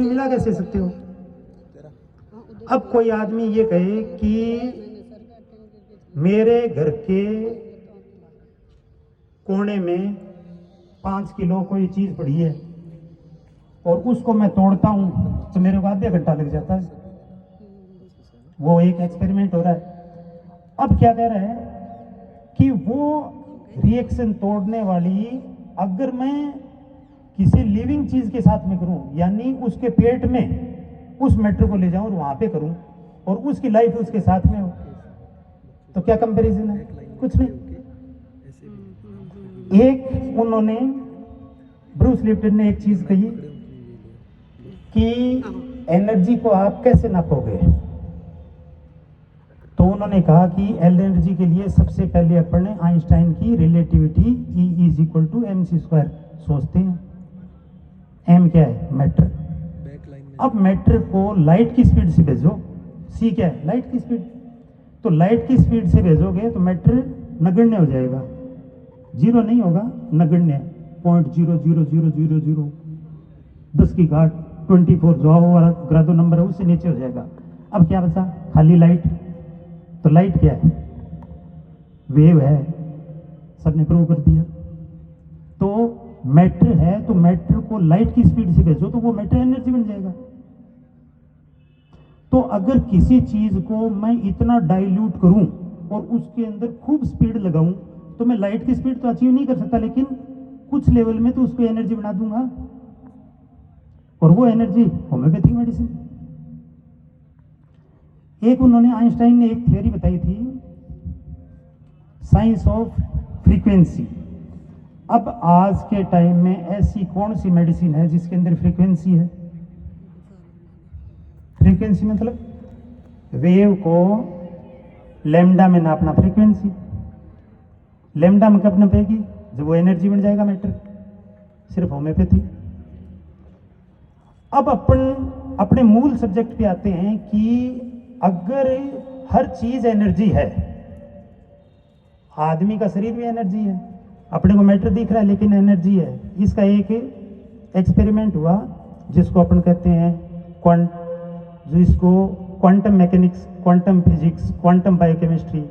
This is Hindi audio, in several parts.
मिला कैसे सकते हो? अब कोई आदमी ये कहे कि मेरे घर के कोने में 5 किलो कोई चीज पड़ी है और उसको मैं तोड़ता हूं तो मेरे को आधा घंटा लग जाता है। वो एक एक्सपेरिमेंट हो रहा है। अब क्या कह रहा है कि वो रिएक्शन तोड़ने वाली अगर मैं किसी लिविंग चीज के साथ में करूं, यानी उसके पेट में उस मैटर को ले जाऊं और वहां पे करूं और उसकी लाइफ उसके साथ में हो, तो क्या कंपैरिजन है? कुछ नहीं। एक उन्होंने ब्रूस लिप्टन ने एक चीज कही कि एनर्जी को आप कैसे नापोगे, तो उन्होंने कहा कि एनर्जी के लिए सबसे पहले अपन ने आइंस्टाइन की रिलेटिविटी E = mc² सोचते हैं। m क्या है? मैटर। अब मैटर को लाइट की स्पीड से भेजो, c क्या है? लाइट की स्पीड। तो लाइट की स्पीड से भेजोगे तो मैटर नगण्य हो जाएगा, जीरो नहीं होगा, नगण्य। 0.00000 10 की घात 24 जो हमारा ग्रादो नंबर है उससे नीचे हो जाएगा। अब क्या बचा? खाली लाइट। तो लाइट क्या है? वेव है, सबने प्रूव कर दिया। तो मैटर है, तो मैटर को लाइट की स्पीड से भेजो तो वो मैटर एनर्जी बन जाएगा। तो अगर किसी चीज को मैं इतना डाइल्यूट करूं और उसके अंदर खूब स्पीड लगाऊं तो मैं लाइट की स्पीड तो अचीव नहीं कर सकता, लेकिन कुछ लेवल में तो उसको एनर्जी बना दूंगा, और वो एनर्जी होम्योपैथिक मेडिसिन। एक उन्होंने आइंस्टाइन ने एक थियोरी बताई थी, साइंस ऑफ फ्रीक्वेंसी। अब आज के टाइम में ऐसी कौन सी मेडिसिन है जिसके अंदर फ्रीक्वेंसी है? फ्रीक्वेंसी मतलब वेव को लैम्डा में नापना, फ्रीक्वेंसी। लैम्डा में कब नापेगी? जब वो एनर्जी बन जाएगा मैटर। सिर्फ होम्योपैथी। अब अपन अपने मूल सब्जेक्ट पे आते हैं कि अगर हर चीज एनर्जी है, आदमी का शरीर भी एनर्जी है, अपने को मैटर दिख रहा है लेकिन एनर्जी है। इसका एक एक्सपेरिमेंट हुआ जिसको अपन कहते हैं quantum mechanics, quantum physics, quantum biochemistry,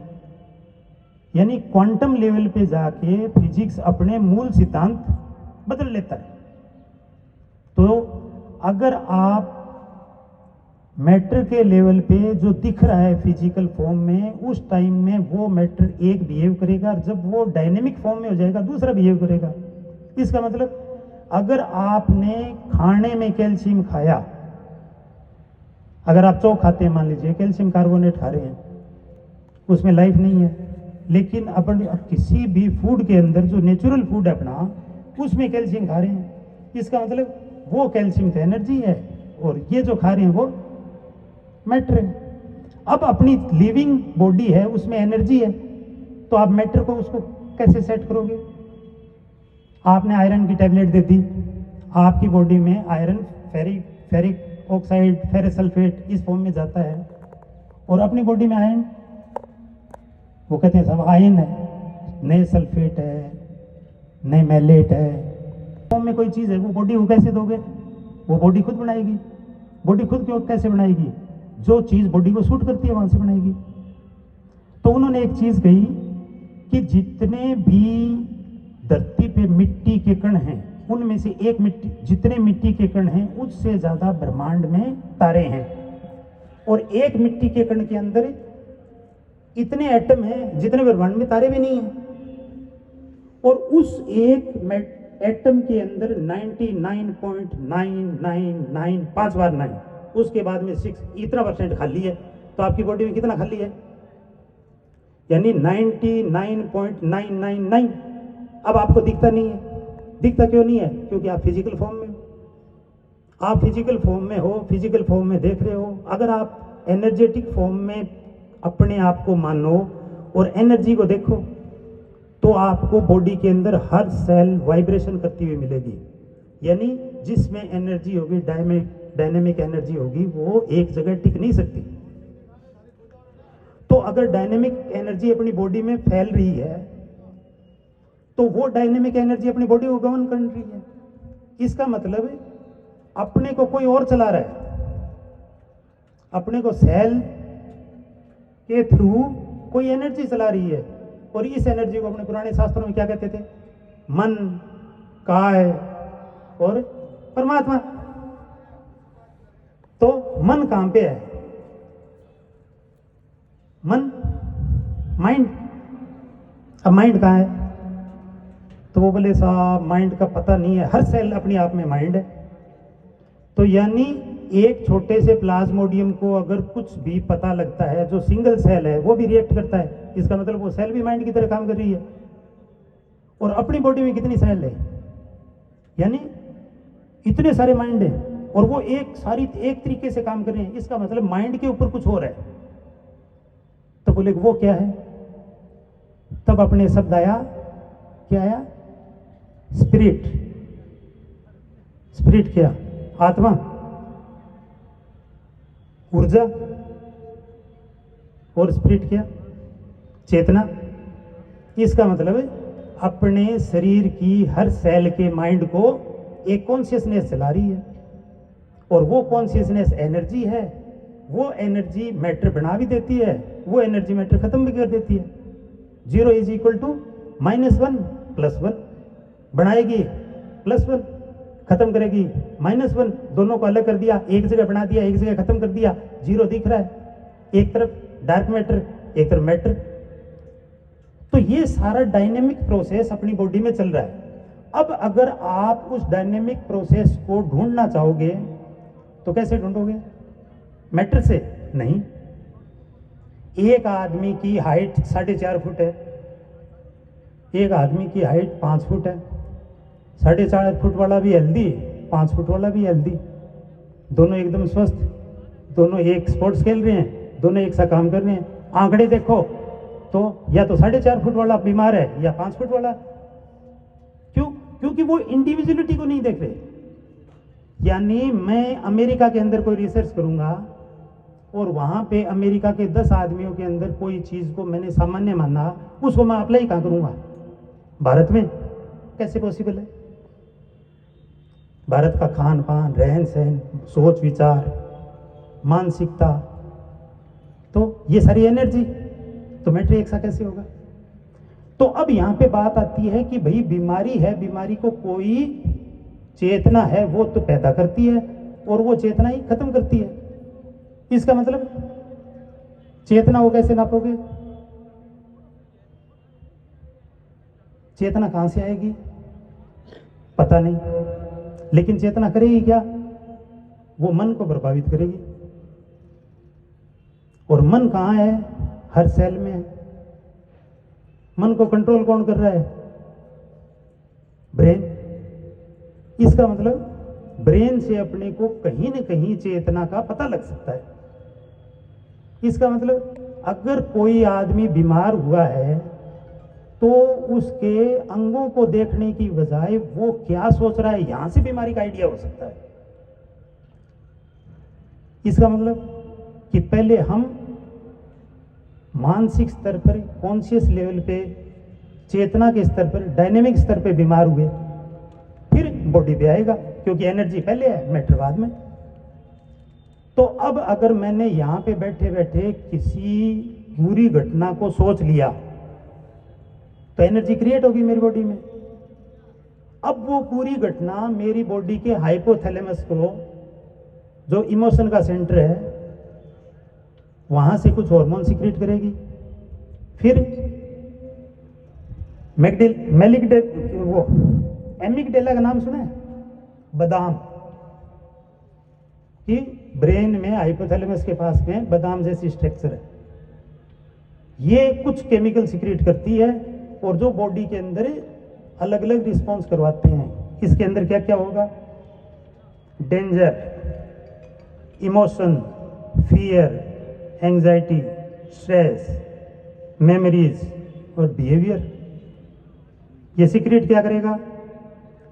यानी क्वांटम लेवल पे जाके फिजिक्स अपने मूल सिद्धांत बदल लेता है। तो अगर आप मैटर के लेवल पे जो दिख रहा है फिजिकल फॉर्म में, उस टाइम में वो मैटर एक बिहेव करेगा, और जब वो डायनेमिक फॉर्म में हो जाएगा दूसरा बिहेव करेगा। इसका मतलब अगर आपने खाने में कैल्शियम खाया, अगर आप चौक खाते हैं, मान लीजिए कैल्शियम कार्बोनेट खा रहे हैं, उसमें लाइफ नहीं है, लेकिन अपन किसी भी फूड के अंदर जो नेचुरल फूड है अपना, उसमें कैल्शियम खा रहे हैं, इसका मतलब वो कैल्शियम तो एनर्जी है और ये जो खा रहे हैं वो मैटर है। अब अपनी लिविंग बॉडी है, उसमें एनर्जी है, तो आप मैटर को उसको कैसे सेट करोगे? आपने आयरन की टैबलेट दे दी, आपकी बॉडी में iron, ferric oxide, ferrous sulphate इस फॉर्म में जाता है, और अपनी बॉडी में आयरन, वो कहते हैं सब आयन है, नए सल्फेट है, नए मैलेट है, फॉर्म में कोई चीज़ है, वो बॉडी को कैसे दोगे? वो बॉडी खुद बनाएगी। बॉडी खुद क्यों कैसे बनाएगी? जो चीज़ बॉडी को सूट करती है वहां से बनाएगी। तो उन्होंने एक चीज़ कही कि जितने भी धरती पे मिट्टी के कण हैं, उनमें से जितने मिट्टी के कण हैं उससे ज़्यादा ब्रह्मांड में तारे हैं, और एक मिट्टी के कण के अंदर इतने एटम हैं जितने ब्रह्मांड में तारे भी नहीं हैं, और उस एक एटम के अंदर 99.999 5 बार 9, उसके बाद में 6, इतना % खाली है। तो आपकी बॉडी में कितना खाली है? यानी 99.999। अब आपको दिखता नहीं है। दिखता क्यों नहीं है? क्योंकि आप फिजिकल फॉर्म में हो। आप फिजिकल फॉर्म में हो, फिजिकल फॉर्म में देख रहे हो। अगर आप एनर्जेटिक फॉर्म में अपने आप को मानो और एनर्जी को देखो, तो आपको बॉडी के अंदर हर सेल वाइब्रेशन करती हुई मिलेगी। यानी जिसमें एनर्जी होगी, डायनेमिक एनर्जी होगी, वो एक जगह टिक नहीं सकती। तो अगर डायनेमिक एनर्जी अपनी बॉडी में फैल रही है, तो वो डायनेमिक एनर्जी अपनी बॉडी को गवर्न कर रही है। इसका मतलब अपने को कोई और चला रहा है, अपने को सेल के थ्रू कोई एनर्जी चला रही है, और इस एनर्जी को अपने पुराने शास्त्रों में क्या कहते थे? मन, काय और परमात्मा। तो मन कहां पे है? मन, माइंड। अब माइंड कहां है? तो वो बोले साहब माइंड का पता नहीं है, हर सेल अपने आप में माइंड है। तो यानी एक छोटे से प्लाज्मोडियम को अगर कुछ भी पता लगता है, जो सिंगल सेल है वो भी रिएक्ट करता है, इसका मतलब वो सेल भी माइंड की तरह काम कर रही है। और अपनी बॉडी में कितनी सेल है? यानी इतने सारे माइंड है, और वो एक तरीके से काम कर रहे हैं, इसका मतलब माइंड के ऊपर कुछ हो रहा है। तो बोले वो क्या है? तब अपने शब्द आया, क्या आया? स्पिरिट। स्पिरिट क्या? आत्मा, ऊर्जा। और स्पिरिट क्या? चेतना। इसका मतलब अपने शरीर की हर सेल के माइंड को एक कॉन्शियसनेस चला रही है, और वो कॉन्शियसनेस एनर्जी है। वो एनर्जी मैटर बना भी देती है, वो एनर्जी मैटर खत्म भी कर देती है। 0 इज इक्वल टू -1 +1, बनाएगी +1, खत्म करेगी -1, दोनों को अलग कर दिया, एक जगह बना दिया, एक जगह खत्म कर दिया, 0 दिख रहा है, एक तरफ डार्क मैटर, एक तरफ मैटर। तो ये सारा डायनेमिक प्रोसेस अपनी बॉडी में चल रहा है। अब अगर आप उस डायनेमिक प्रोसेस को ढूंढना चाहोगे तो कैसे ढूंढोगे? मैटर से नहीं। एक आदमी की हाइट 4.5 फुट है, एक आदमी की हाइट 5 फुट है। 4.5 फुट वाला भी हेल्दी, 5 फुट वाला भी हेल्दी, दोनों एकदम स्वस्थ, दोनों एक स्पोर्ट्स खेल रहे हैं, दोनों एक सा काम कर रहे हैं। आंकड़े देखो तो या तो 4.5 फुट वाला बीमार है या 5 फुट वाला। क्यों? क्योंकि वो इंडिविजुअलिटी को नहीं देख रहे। यानी मैं अमेरिका के अंदर कोई रिसर्च करूंगा और वहां पे अमेरिका के 10 आदमियों के अंदर कोई चीज को मैंने सामान्य माना, उसको मैं अप्लाई कहां करूंगा? भारत में? कैसे पॉसिबल है? भारत का खान पान, रहन सहन, सोच विचार, मानसिकता, तो ये सारी एनर्जी, तो मैटर एक सा कैसे होगा? तो अब यहां पे बात आती है कि भाई बीमारी है, बीमारी को कोई चेतना है वो तो पैदा करती है, और वो चेतना ही खत्म करती है। इसका मतलब चेतना वो कैसे नापोगे? चेतना कहां से आएगी? पता नहीं, लेकिन चेतना करेगी क्या? वो मन को प्रभावित करेगी। और मन कहां है? हर सेल में है। मन को कंट्रोल कौन कर रहा है? ब्रेन। इसका मतलब ब्रेन से अपने को कहीं न कहीं चेतना का पता लग सकता है। इसका मतलब अगर कोई आदमी बीमार हुआ है तो उसके अंगों को देखने की बजाय वो क्या सोच रहा है, यहां से बीमारी का आइडिया हो सकता है। इसका मतलब कि पहले हम मानसिक स्तर पर, कॉन्शियस लेवल पे, चेतना के स्तर पर, डायनेमिक स्तर पे बीमार हुए, फिर बॉडी पे आएगा, क्योंकि एनर्जी पहले है, मैटर बाद में। तो अब अगर मैंने यहां पे बैठे बैठे किसी बुरी घटना को सोच लिया तो एनर्जी क्रिएट होगी मेरी बॉडी में। अब वो पूरी घटना मेरी बॉडी के हाइपोथैलेमस को, जो इमोशन का सेंटर है, वहां से कुछ हार्मोन सीक्रेट करेगी। फिर वो एमिगडेला का नाम सुना है? बादाम कि ब्रेन में हाइपोथैलेमस के पास में बादाम जैसी स्ट्रक्चर है, ये कुछ केमिकल सीक्रेट करती है और जो बॉडी के अंदर अलग अलग रिस्पॉन्स करवाते हैं। इसके अंदर क्या क्या होगा? Danger, emotion, fear, anxiety, stress, memories और बिहेवियर। ये सीक्रेट क्या करेगा?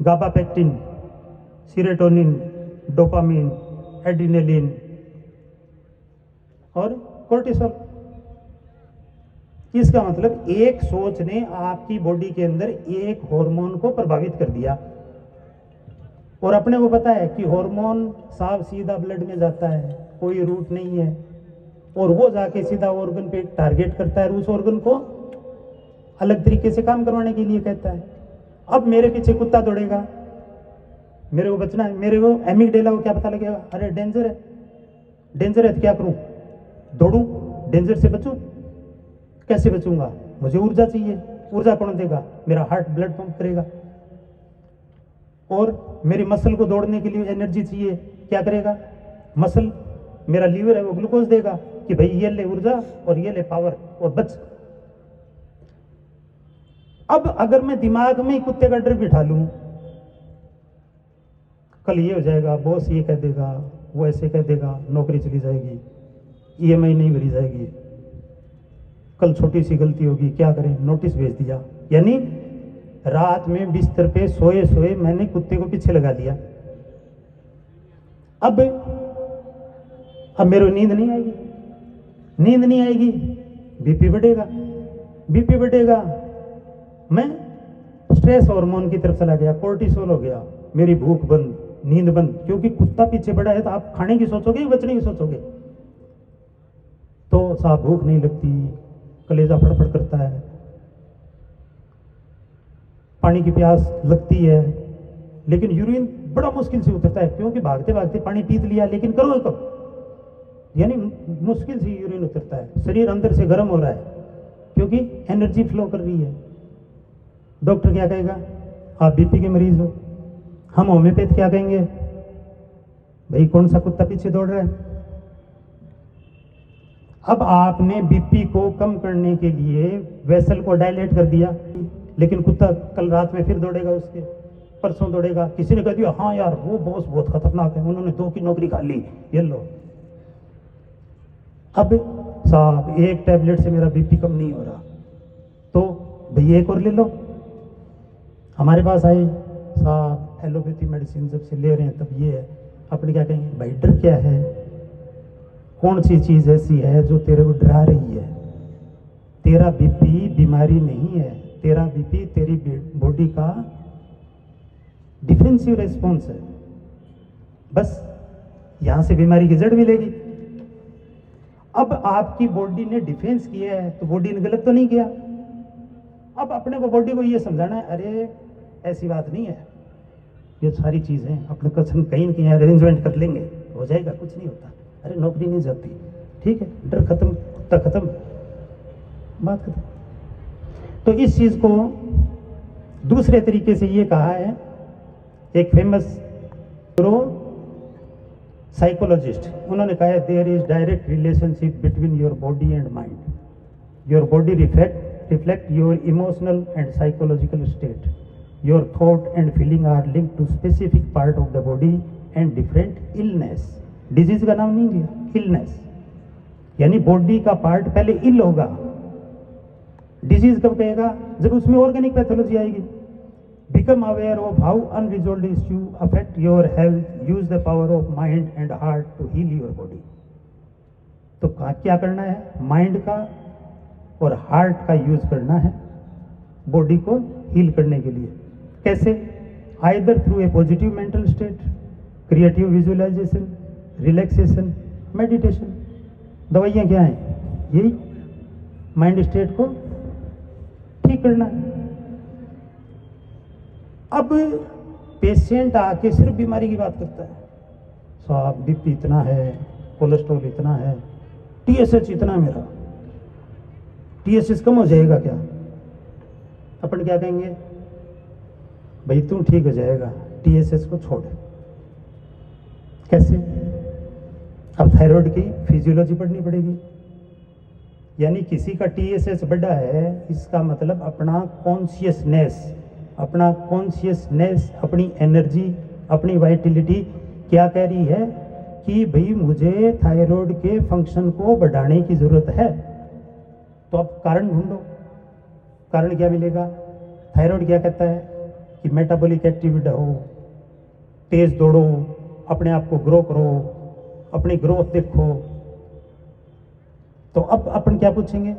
गाबापेक्टिन, सीरोटोनिन, डोपामिन, एड्रेनलिन और कोर्टिसोल। इसका मतलब एक सोच ने आपकी बॉडी के अंदर एक हार्मोन को प्रभावित कर दिया। और अपने को पता है कि हार्मोन साफ सीधा ब्लड में जाता है, कोई रूट नहीं है, और वो जाके सीधा ऑर्गन पे टारगेट करता है और उस ऑर्गन को अलग तरीके से काम करवाने के लिए कहता है। अब मेरे पीछे कुत्ता दौड़ेगा, मेरे को बचना है, मेरे को एमिगडेला को क्या पता लगेगा, अरे डेंजर है, डेंजर है तो क्या करूं, दौड़ूं, डेंजर से बचूं, कैसे बचूंगा, मुझे ऊर्जा चाहिए, ऊर्जा कौन देगा, मेरा हार्ट ब्लड पंप करेगा, और मेरी मसल को दौड़ने के लिए एनर्जी चाहिए, क्या करेगा, मसल, मेरा लीवर है वो ग्लूकोज देगा कि भाई ये ले ऊर्जा और ये ले पावर और बच। अब अगर मैं दिमाग में ही कुत्ते का डर बिठा लूं, कल ये हो जाएगा, बॉस ये कह देगा, वो ऐसे कह देगा, नौकरी चली जाएगी, ईएमआई नहीं भरी जाएगी, कल छोटी सी गलती होगी, क्या करें, नोटिस भेज दिया, यानी रात में बिस्तर पे सोए सोए मैंने कुत्ते को पीछे लगा दिया। अब मेरे को नींद नहीं आएगी, नींद नहीं आएगी, बीपी बढ़ेगा, बीपी बढ़ेगा, मैं स्ट्रेस हार्मोन की तरफ चला गया, कोर्टिसोल हो गया, मेरी भूख बंद, नींद बंद, क्योंकि कुत्ता पीछे बढ़ा है तो आप खाने की सोचोगे या बचने की सोचोगे, तो साहब भूख नहीं लगती, कलेजा फड़फड़ करता है, पानी की प्यास लगती है, लेकिन यूरिन बड़ा मुश्किल से उतरता है, क्योंकि भागते भागते पानी पी लिया, लेकिन करो कब, यानी मुश्किल से यूरिन उतरता है, शरीर अंदर से गर्म हो रहा है क्योंकि एनर्जी फ्लो कर रही है। डॉक्टर क्या कहेगा, आप बीपी के मरीज हो, हम होम्योपैथ क्या कहेंगे, भाई कौन सा कुत्ता पीछे दौड़ रहा है। अब आपने बीपी को कम करने के लिए वेसल को डायलेट कर दिया, लेकिन कुत्ता कल रात में फिर दौड़ेगा, उसके परसों दौड़ेगा, किसी ने कह दिया हाँ यार वो बॉस बहुत खतरनाक है, उन्होंने 2 की नौकरी खा ली, ये लो। अब साहब एक टैबलेट से मेरा बीपी कम नहीं हो रहा, तो भैया एक और ले लो। हमारे पास आए साहब, एलोपैथी मेडिसिन जब से ले रहे हैं तब ये है, अपने क्या कहेंगे, भाई डर क्या है, कौन सी चीज़ ऐसी है जो तेरे को डरा रही है, तेरा बीपी बीमारी नहीं है, तेरा बीपी तेरी बॉडी का डिफेंसिव रेस्पॉन्स है, बस यहां से बीमारी की जड़ मिलेगी। अब आपकी बॉडी ने डिफेंस किया है तो बॉडी ने गलत तो नहीं किया। अब अपने को बॉडी को ये समझाना है, अरे ऐसी बात नहीं है, ये सारी चीज़ें अपने कसन कहीं कहीं अरेंजमेंट कर लेंगे, हो जाएगा, कुछ नहीं होता, अरे नौकरी नहीं जाती, ठीक है, डर खत्म, कुत्ता खत्म, बात खत्म। तो इस चीज़ को दूसरे तरीके से ये कहा है एक फेमस साइकोलॉजिस्ट, उन्होंने कहा है there is direct relationship between your body and mind, your body reflect your emotional and psychological state, your thought and feeling are linked to specific part of the body and different illness, disease का नाम नहीं दिया, इलनेस, यानी बॉडी का पार्ट पहले इल होगा, डिजीज कब कहेगा, जब उसमें ऑर्गेनिक पैथोलॉजी आएगी। Become aware of how unresolved issues affect your health. Use the power of mind and heart to heal your body. तो क्या करना है, माइंड का और हार्ट का यूज करना है बॉडी को हील करने के लिए। कैसे, either through a positive mental state, creative visualisation, relaxation, meditation. दवाइयाँ क्या हैं, यही माइंड स्टेट को ठीक करना है। अब पेशेंट आके सिर्फ बीमारी की बात करता है, साहब बीपी इतना है, कोलेस्ट्रॉल इतना है, टीएसएच इतना है मेरा, टीएसएच कम हो जाएगा क्या, अपन क्या कहेंगे, भाई तुम ठीक हो जाएगा, टीएसएच को छोड़। कैसे, अब थायराइड की फिजियोलॉजी पढ़नी पड़ेगी, यानी किसी का टीएसएच बढ़ा है, इसका मतलब अपना कॉन्शियसनेस, अपनी एनर्जी, अपनी वाइटलिटी क्या कह रही है कि भाई मुझे थायराइड के फंक्शन को बढ़ाने की ज़रूरत है। तो अब कारण ढूंढो, कारण क्या मिलेगा, थायराइड क्या कहता है कि मेटाबॉलिक एक्टिविटी हो, तेज दौड़ो, अपने आप को ग्रो करो, अपनी ग्रोथ देखो। तो अब अपन क्या पूछेंगे,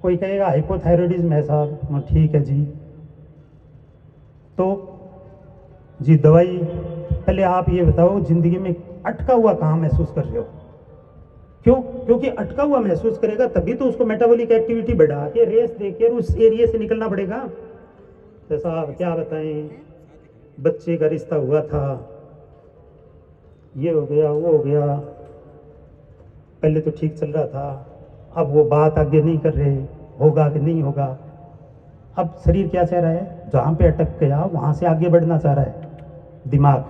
कोई कहेगा हाइपोथायराइडिज्म है साहब, ठीक है जी, तो जी दवाई, पहले आप ये बताओ जिंदगी में अटका हुआ कहाँ महसूस कर रहे हो? क्यों? क्योंकि अटका हुआ महसूस करेगा तभी तो उसको मेटाबॉलिक एक्टिविटी बढ़ा के रेस देकर उस एरिया से निकलना पड़ेगा। तो साहब क्या बताएं, बच्चे का रिश्ता हुआ था, ये हो गया वो हो गया, पहले तो ठीक चल रहा था, अब वो बात आगे नहीं कर रहे, होगा कि नहीं होगा। अब शरीर क्या चाह रहा है? जहाँ पे अटक गया वहाँ से आगे बढ़ना चाह रहा है दिमाग।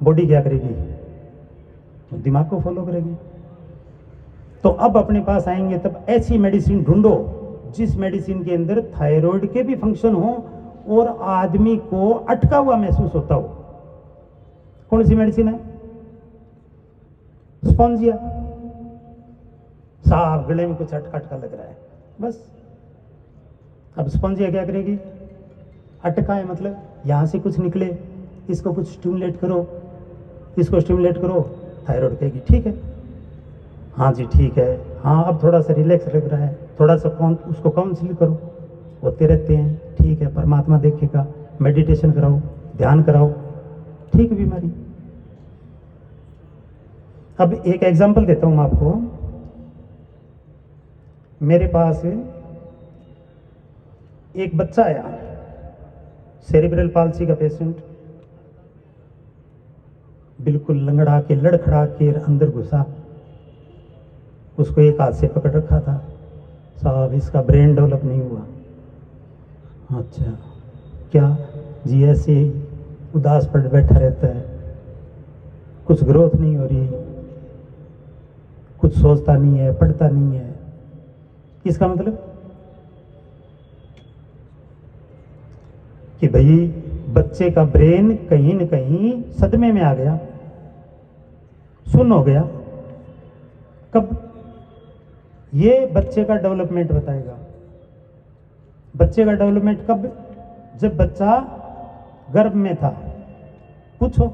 बॉडी क्या करेगी? दिमाग को फॉलो करेगी। तो अब अपने पास आएंगे तब ऐसी मेडिसिन ढूंढो जिस मेडिसिन के अंदर थायराइड के भी फंक्शन हो और आदमी को अटका हुआ महसूस होता हो। कौन सी मेडिसिन है? स्पॉन्जिया। साहब गले में कुछ अटका अटका लग रहा है, बस। अब स्पॉन्जिया क्या करेगी? अटका है मतलब यहां से कुछ निकले, इसको कुछ स्टिमुलेट करो, इसको स्टिमुलेट करो, थायराइड कहेगी ठीक है, हाँ जी ठीक है, हाँ अब थोड़ा सा रिलैक्स लग रहा है, थोड़ा सा उसको काउंसिल करो, होते रहते हैं, ठीक है, परमात्मा देखेगा, मेडिटेशन कराओ, ध्यान कराओ, ठीक बीमारी। अब एक एग्जांपल देता हूं आपको। मेरे पास एक बच्चा आया, सेरिब्रल पाल्सी का पेशेंट, बिल्कुल लंगड़ा के लड़खड़ा के अंदर घुसा, उसको एक हाथ से पकड़ रखा था। साहब इसका ब्रेन डेवलप नहीं हुआ। अच्छा क्या जी? ऐसे उदास पड़ बैठा रहता है, कुछ ग्रोथ नहीं हो रही, कुछ सोचता नहीं है, पढ़ता नहीं है। इसका मतलब कि भाई बच्चे का ब्रेन कहीं न कहीं सदमे में आ गया, सुन्न हो गया। कब? ये बच्चे का डेवलपमेंट बताएगा। बच्चे का डेवलपमेंट कब? जब बच्चा गर्भ में था। पूछो,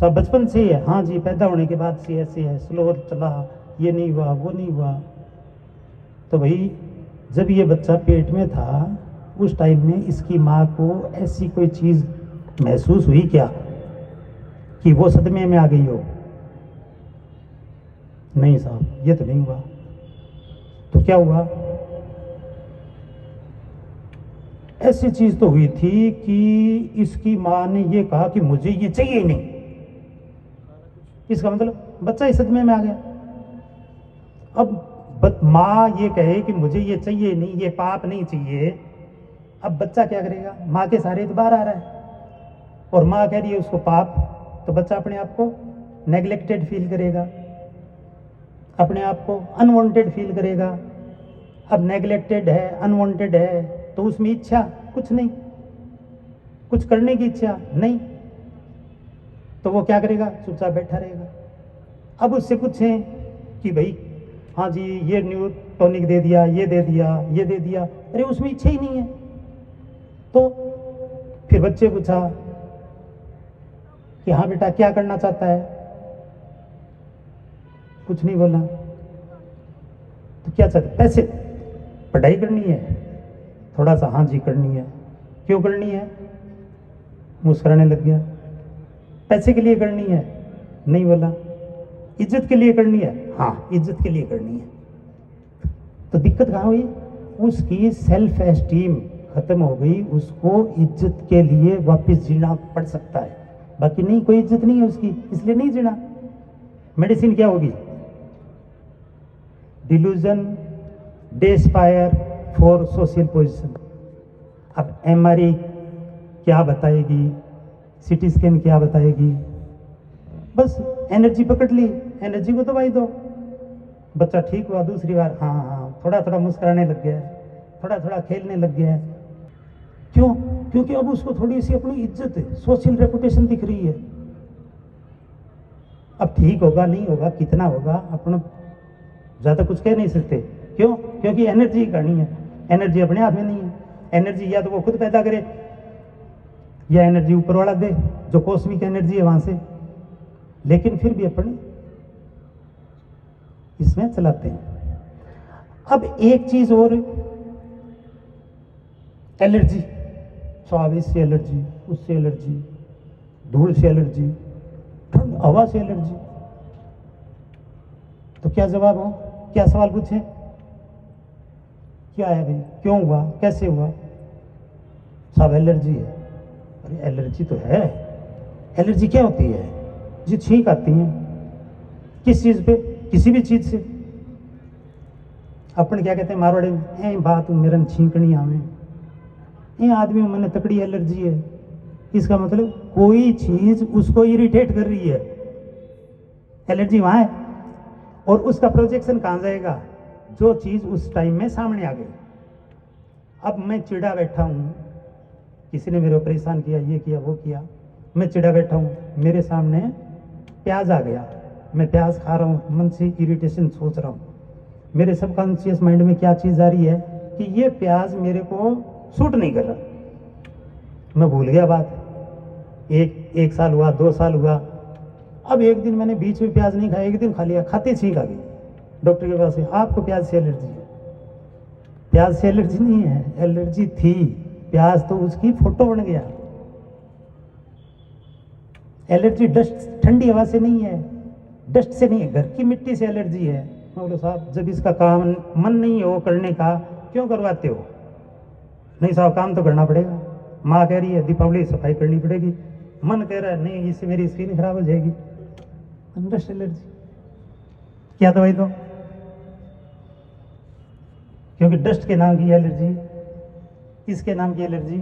सब बचपन से ही है? हाँ जी, पैदा होने के बाद से ऐसे है, स्लो चला, ये नहीं हुआ वो नहीं हुआ। तो भाई जब ये बच्चा पेट में था उस टाइम में इसकी माँ को ऐसी कोई चीज़ महसूस हुई क्या कि वो सदमे में आ गई हो? नहीं साहब, ये तो नहीं हुआ। तो क्या हुआ? ऐसी चीज तो हुई थी कि इसकी माँ ने ये कहा कि मुझे ये चाहिए ही नहीं। इसका मतलब बच्चा इस सदमे में आ गया। अब माँ ये कहे कि मुझे ये चाहिए नहीं, ये पाप नहीं चाहिए, अब बच्चा क्या करेगा? माँ के सहारे तो बाहर आ रहा है और माँ कह रही है उसको पाप, तो बच्चा अपने आप को नेग्लेक्टेड फील करेगा, अपने आप को अनवांटेड फील करेगा। अब नेग्लेक्टेड है, अनवांटेड है, तो उसमें इच्छा कुछ नहीं, कुछ करने की इच्छा नहीं, तो वो क्या करेगा? चुपचाप बैठा रहेगा। अब उससे पूछें कि भाई हाँ जी ये न्यू टॉनिक दे दिया, ये दे दिया, ये दे दिया, अरे उसमें इच्छा ही नहीं है। तो फिर बच्चे पूछा कि हाँ बेटा क्या करना चाहता है? कुछ नहीं बोला। तो क्या चाहते? पैसे, पढ़ाई करनी है? थोड़ा सा हाँ जी करनी है। क्यों करनी है? मुस्कुराने लग गया। पैसे के लिए करनी है? नहीं बोला। इज्जत के लिए करनी है? हाँ इज्जत के लिए करनी है। तो दिक्कत कहाँ हुई? उसकी सेल्फ एस्टीम खत्म हो गई, उसको इज्जत के लिए वापस जीना पड़ सकता है, बाकी नहीं, कोई इज्जत नहीं है उसकी, इसलिए नहीं जीना। मेडिसिन क्या होगी? Delusion despair for social position. अब एमआरआई क्या बताएगी, सीटी स्कैन क्या बताएगी? बस एनर्जी पकड़ ली, एनर्जी को दवाई दो, बच्चा ठीक हुआ, दूसरी बार हाँ हाँ थोड़ा थोड़ा मुस्कुराने लग गया है, थोड़ा थोड़ा खेलने लग गया है। क्यों? क्योंकि अब उसको थोड़ी सी अपनी इज्जत, सोशल रेपुटेशन दिख रही है। अब ठीक होगा नहीं होगा, कितना होगा, अपन ज़्यादा कुछ कह नहीं सकते। क्यों? क्योंकि एनर्जी करनी है, एनर्जी अपने हाथ में नहीं है। एनर्जी या तो वो खुद पैदा करे या एनर्जी ऊपर वाला दे, जो कॉस्मिक एनर्जी है वहां से। लेकिन फिर भी अपन इसमें चलाते हैं। अब एक चीज और, एलर्जी। स्वाद इससे एलर्जी, उससे एलर्जी, धूल से एलर्जी, ठंड हवा से एलर्जी। तो क्या जवाब हो, क्या सवाल पूछे, क्या है भाई, क्यों हुआ, कैसे हुआ? सब एलर्जी है। अरे एलर्जी तो है। एलर्जी क्या होती है? जी छींक आती है। किस चीज पे? किसी भी चीज से। अपन क्या कहते हैं मारवाड़ी में, ए बात मेरन छींकनी आवे, ये आदमी में मैंने तकड़ी एलर्जी है। इसका मतलब कोई चीज उसको इरिटेट कर रही है, एलर्जी वहां है। और उसका प्रोजेक्शन कहां जाएगा? जो चीज उस टाइम में सामने आ गई। अब मैं चिड़ा बैठा हूं, किसी ने मेरे को परेशान किया, ये किया वो किया, मैं चिड़ा बैठा हूं, मेरे सामने प्याज आ गया, मैं प्याज खा रहा हूं, मन से इरिटेशन सोच रहा हूं, मेरे सबकॉन्शियस माइंड में क्या चीज आ रही है कि ये प्याज मेरे को सूट नहीं कर रहा। मैं भूल गया बात, एक साल हुआ, 2 साल हुआ, अब एक दिन मैंने बीच में प्याज नहीं खाया, एक दिन खा लिया, खाते छींक आ गई। डॉक्टर के पास से, आपको प्याज से एलर्जी है। प्याज से एलर्जी नहीं है, एलर्जी थी, प्याज तो उसकी फोटो बन गया। एलर्जी डस्ट, ठंडी हवा से नहीं है, डस्ट से नहीं है, घर की मिट्टी से एलर्जी है। मैं बोलो साहब जब इसका काम मन नहीं हो करने का, क्यों करवाते हो? नहीं साहब काम तो करना पड़ेगा, माँ कह रही है दीपावली सफाई करनी पड़ेगी, मन कह रहा है नहीं इससे मेरी स्किन खराब हो जाएगी, डस्ट एलर्जी। क्या दवाई दो? क्योंकि डस्ट के नाम की एलर्जी, किसके नाम की एलर्जी?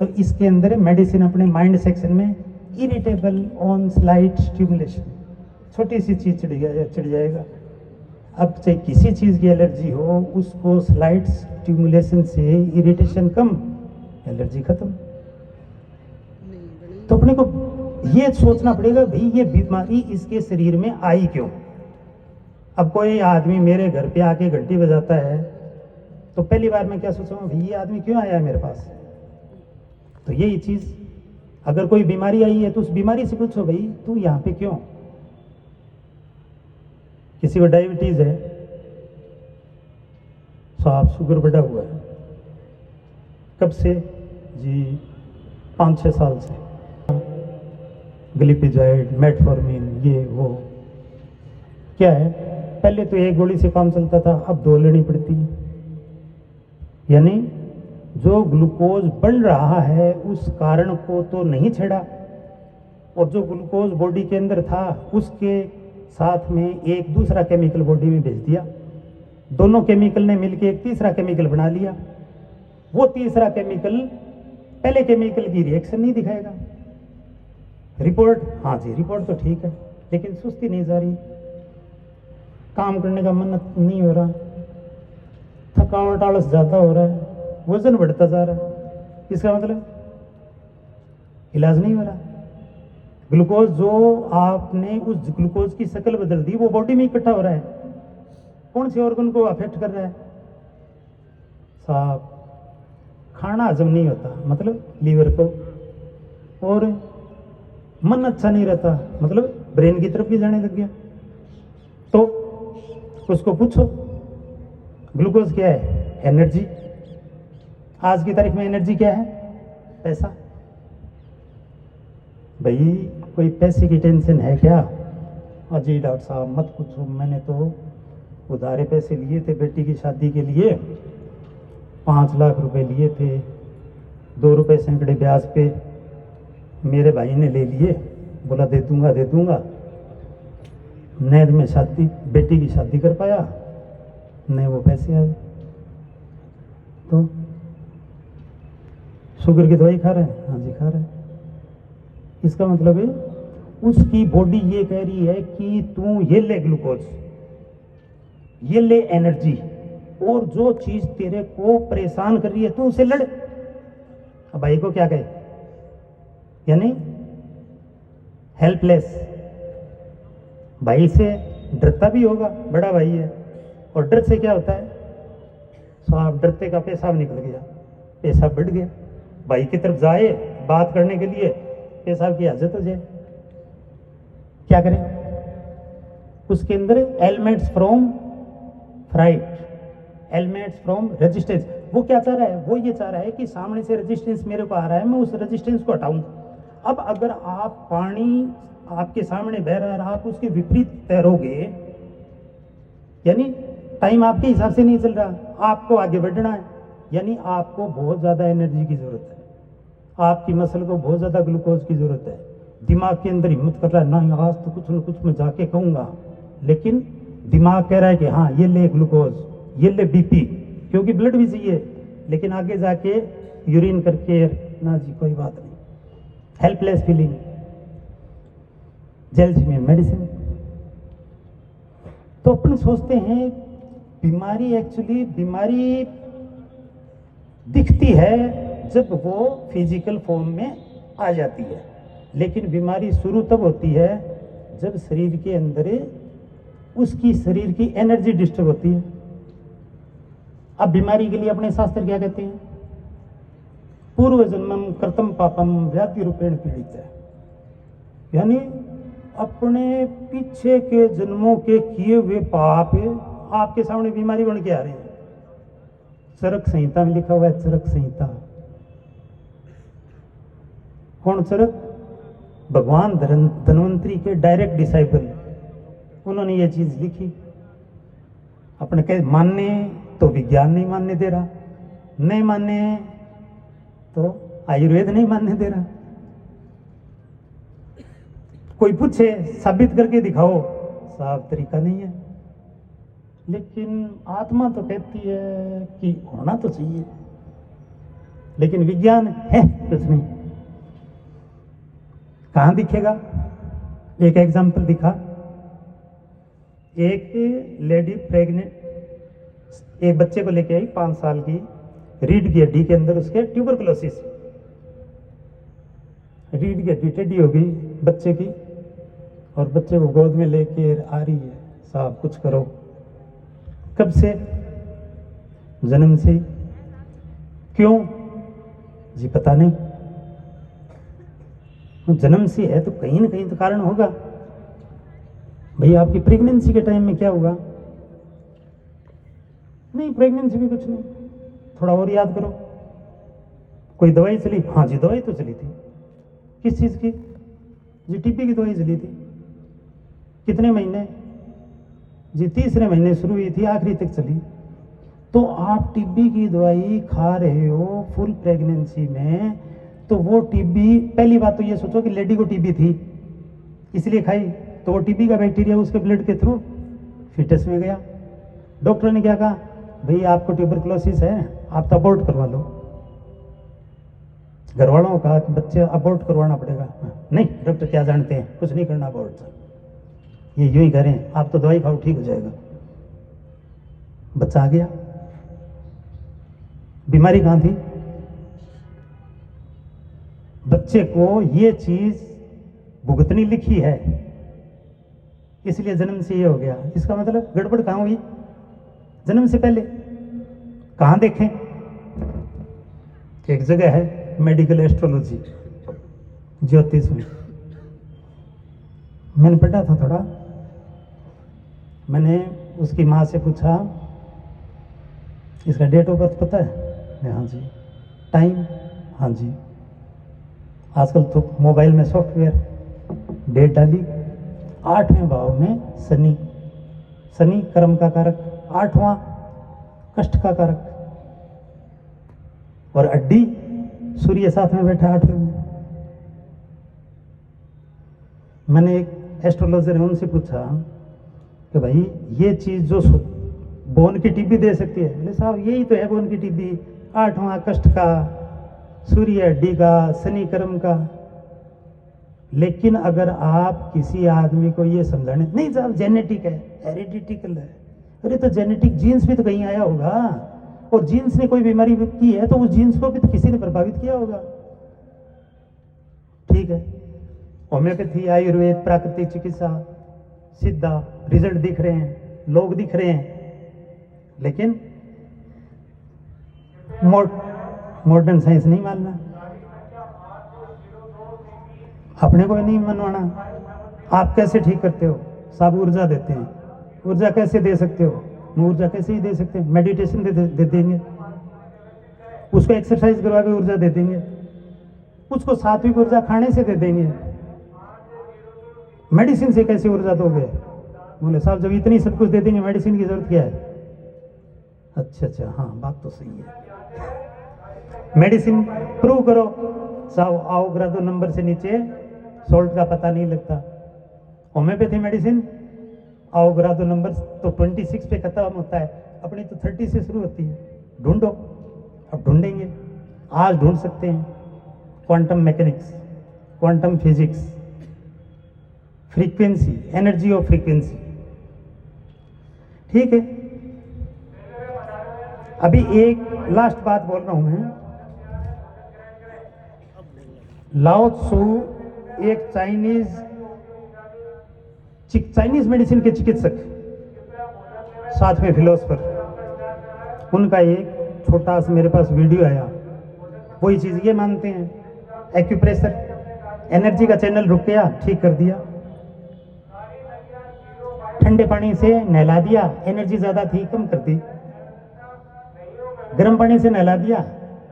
तो इसके अंदर मेडिसिन अपने माइंड सेक्शन में इरिटेबल ऑन स्लाइट स्टिमुलेशन, छोटी सी चीज चिढ़ जाएगा। अब चाहे किसी चीज की एलर्जी हो, उसको स्लाइट स्टिमुलेशन से इरिटेशन कम, एलर्जी खत्म। तो अपने को ये सोचना पड़ेगा भाई ये बीमारी इसके शरीर में आई क्यों। अब कोई आदमी मेरे घर पे आके घंटी बजाता है तो पहली बार मैं क्या सोचूंगा, भाई ये आदमी क्यों आया है मेरे पास? तो यही चीज, अगर कोई बीमारी आई है तो उस बीमारी से पूछो भाई तू यहाँ पे क्यों? किसी को डायबिटीज है, साहब शुगर बढ़ा हुआ है, कब से? जी 5-6 साल से। ग्लिपिजाइड, मेटफॉर्मिन, ये वो, क्या है? पहले तो एक गोली से काम चलता था, अब 2 लेनी पड़ती है। यानी जो ग्लूकोज बन रहा है उस कारण को तो नहीं छेड़ा, और जो ग्लूकोज बॉडी के अंदर था उसके साथ में एक दूसरा केमिकल बॉडी में भेज दिया। दोनों केमिकल ने मिलकर एक तीसरा केमिकल बना लिया। वो तीसरा केमिकल पहले केमिकल की रिएक्शन नहीं दिखाएगा। रिपोर्ट, हाँ जी रिपोर्ट तो ठीक है, लेकिन सुस्ती नहीं जा रही, काम करने का मन नहीं हो रहा, थकावट आलस ज्यादा हो रहा है, वजन बढ़ता जा रहा है। इसका मतलब इलाज नहीं हो रहा। ग्लूकोज जो आपने उस ग्लूकोज की शक्ल बदल दी, वो बॉडी में इकट्ठा हो रहा है, कौन से ऑर्गन को अफेक्ट कर रहा है? साहब खाना हजम नहीं होता, मतलब लीवर को, और मन अच्छा नहीं रहता, मतलब ब्रेन की तरफ भी जाने लग गया। तो उसको पूछो ग्लूकोज क्या है? एनर्जी। आज की तारीख में एनर्जी क्या है? पैसा। भाई कोई पैसे की टेंशन है क्या? अजी डॉक्टर साहब मत पूछो, मैंने तो उधारे पैसे लिए थे बेटी की शादी के लिए, 5 लाख रुपए लिए थे, 2 रुपए सैकड़े ब्याज पे मेरे भाई ने ले लिए, बोला दे दूंगा दे दूंगा, नैद में शादी, बेटी की शादी कर पाया नहीं, वो पैसे आए। तो शुगर की दवाई खा रहे हैं? हाँ जी खा रहे हैं। इसका मतलब है उसकी बॉडी ये कह रही है कि तू ये ले ग्लूकोज, ये ले एनर्जी, और जो चीज तेरे को परेशान कर रही है तू उसे लड़। अब भाई को क्या कहे? यानी हेल्पलेस। भाई से डरता भी होगा, बड़ा भाई है, और डर से क्या होता है? साहब डरते का पेशाब निकल गया, पेशाब बढ़ गया, भाई की तरफ जाए बात करने के लिए, पेशाब की हाजत हो जाए, क्या करें? उसके अंदर elements from fright, elements from resistance. वो क्या चाह रहा है? वो ये चाह रहा है कि सामने से रेजिस्टेंस मेरे को आ रहा है, मैं उस रेजिस्टेंस को हटाऊं। अब अगर आप पानी आपके सामने बह रहा है, आप उसके विपरीत तैरोगे, यानी टाइम आपके हिसाब से नहीं चल रहा, आपको आगे बढ़ना है, यानी आपको बहुत ज़्यादा एनर्जी की ज़रूरत है, आपकी मसल को बहुत ज़्यादा ग्लूकोज की ज़रूरत है। दिमाग के अंदर हिम्मत कर रहा है ना, आज तो कुछ न कुछ मैं जाके कहूँगा, लेकिन दिमाग कह रहा है कि हाँ ये ले ग्लूकोज, ये ले बीपी, क्योंकि ब्लड भी चाहिए, लेकिन आगे जाके यूरिन करके ना जी कोई बात नहीं, हेल्पलेस फीलिंग, जल्द में मेडिसिन। तो अपन सोचते हैं बीमारी, एक्चुअली बीमारी दिखती है जब वो फिजिकल फॉर्म में आ जाती है, लेकिन बीमारी शुरू तब होती है जब शरीर के अंदर उसकी शरीर की एनर्जी डिस्टर्ब होती है। अब बीमारी के लिए अपने शास्त्र क्या कहते हैं? पूर्व जन्मम कृतम पापम व्याधि रूपेण पीड़ित है, यानी अपने पीछे के जन्मों के किए हुए पाप आपके सामने बीमारी बन के आ रहे हैं। चरक संहिता में लिखा हुआ है, चरक संहिता। कौन चरक? भगवान धन्वंतरी के डायरेक्ट डिसाइपल, उन्होंने ये चीज लिखी। अपने कहे मानने तो विज्ञान नहीं मानने दे रहा, नहीं मानने तो आयुर्वेद नहीं मानने दे रहा। कोई पूछे साबित करके दिखाओ, साफ तरीका नहीं है। लेकिन आत्मा तो कहती है कि होना तो चाहिए, लेकिन विज्ञान है कुछ नहीं। कहां दिखेगा? एक एग्जाम्पल दिखा, एक लेडी प्रेग्नेंट एक बच्चे को लेके आई 5 साल की, रीढ़ की हड्डी के अंदर उसके ट्यूबरकुलोसिस, रीढ़ की हड्डी टेढ़ी हो गई बच्चे की, और बच्चे को गोद में लेके आ रही है, साहब कुछ करो। कब से? जन्म से। क्यों जी? पता नहीं, जन्म से है तो कहीं ना कहीं तो कारण होगा। भाई आपकी प्रेगनेंसी के टाइम में क्या हुआ? नहीं, प्रेगनेंसी भी कुछ नहीं। थोड़ा और याद करो, कोई दवाई चली? हाँ जी दवाई तो चली थी। किस चीज की? जी टीबी की दवाई चली थी। कितने महीने? जी तीसरे महीने शुरू हुई थी, आखिरी तक चली। तो आप टीबी की दवाई खा रहे हो फुल प्रेगनेंसी में, तो वो टीबी, पहली बात तो ये सोचो कि लेडी को टीबी थी इसलिए खाई, तो वो टीबी का बैक्टीरिया उसके ब्लड के थ्रू फीटस में गया। डॉक्टर ने क्या कहा? भाई आपको ट्यूबरकुलोसिस है, आप तो अबॉर्ट करवा लो। घर वालों को कहा कि बच्चे अबॉर्ट करवाना पड़ेगा। नहीं डॉक्टर क्या जानते हैं, कुछ नहीं करना अबॉर्ट, ये यूं ही करें, आप तो दवाई खाओ ठीक हो जाएगा। बच्चा आ गया। बीमारी कहां थी? बच्चे को ये चीज भुगतनी लिखी है, इसलिए जन्म से ये हो गया। इसका मतलब गड़बड़ कहां हुई? जन्म से पहले। कहां देखें? एक जगह है मेडिकल एस्ट्रोलॉजी, ज्योतिष में मैंने पढ़ा था थोड़ा। मैंने उसकी माँ से पूछा इसका डेट ऑफ बर्थ पता है? हाँ जी। टाइम? हाँ जी। आजकल तो मोबाइल में सॉफ्टवेयर, डेट डाली, 8वें भाव में शनि, शनि कर्म का कारक, 8वां कष्ट का कारक, और अड्डी सूर्य साथ में बैठा 8वें में। मैंने एक एस्ट्रोलॉजर है उनसे पूछा कि भाई ये चीज जो बोन की टीबी दे सकती है? बोले साहब यही तो है बोन की टीबी, 8वां कष्ट का, सूर्य हड्डी का, शनि कर्म का। लेकिन अगर आप किसी आदमी को ये समझाने, नहीं साहब जेनेटिक है, हेरिडिटिकल है, अरे तो जेनेटिक जीन्स भी तो कहीं आया होगा, और जीन्स ने कोई बीमारी की है तो उस जीन्स को भी तो किसी ने प्रभावित किया होगा। ठीक है, होम्योपैथी, आयुर्वेद, प्राकृतिक चिकित्सा, सिद्धा, रिजल्ट दिख रहे हैं, लोग दिख रहे हैं, लेकिन मॉडर्न साइंस नहीं मानना, अपने को नहीं मनवाना। आप कैसे ठीक करते हो? सब ऊर्जा देते हैं। ऊर्जा कैसे दे सकते हो? ऊर्जा कैसे ही दे सकते हैं? मेडिटेशन दे देंगे, उसको एक्सरसाइज करवा के ऊर्जा दे देंगे। उसको सात्विक ऊर्जा खाने से दे देंगे, मेडिसिन से कैसे ऊर्जा दोगे? बोले साहब जब इतनी सब कुछ दे देंगे मेडिसिन की जरूरत क्या है? अच्छा हाँ बात तो सही है। मेडिसिन प्रूव करो साहब, आओग्रादो नंबर से नीचे सॉल्ट का पता नहीं लगता। होम्योपैथी मेडिसिन आओग्रादो नंबर तो 26 पे खत्म होता है, अपनी तो 30 से शुरू होती है। ढूंढो, अब ढूंढेंगे, आज ढूंढ सकते हैं। Quantum mechanics, quantum physics, frequency, energy of frequency, ठीक है। अभी एक लास्ट बात बोल रहा हूं मैं। लाओ त्सु एक चाइनीज मेडिसिन के चिकित्सक, साथ में फिलोसफर, उनका एक छोटा सा मेरे पास वीडियो आया। वही चीज ये मानते हैं, एक्यूप्रेशर, एनर्जी का चैनल रुक गया, ठीक कर दिया। ठंडे पानी से नहला दिया, एनर्जी ज्यादा थी, कम कर दी। गर्म पानी से नहला दिया,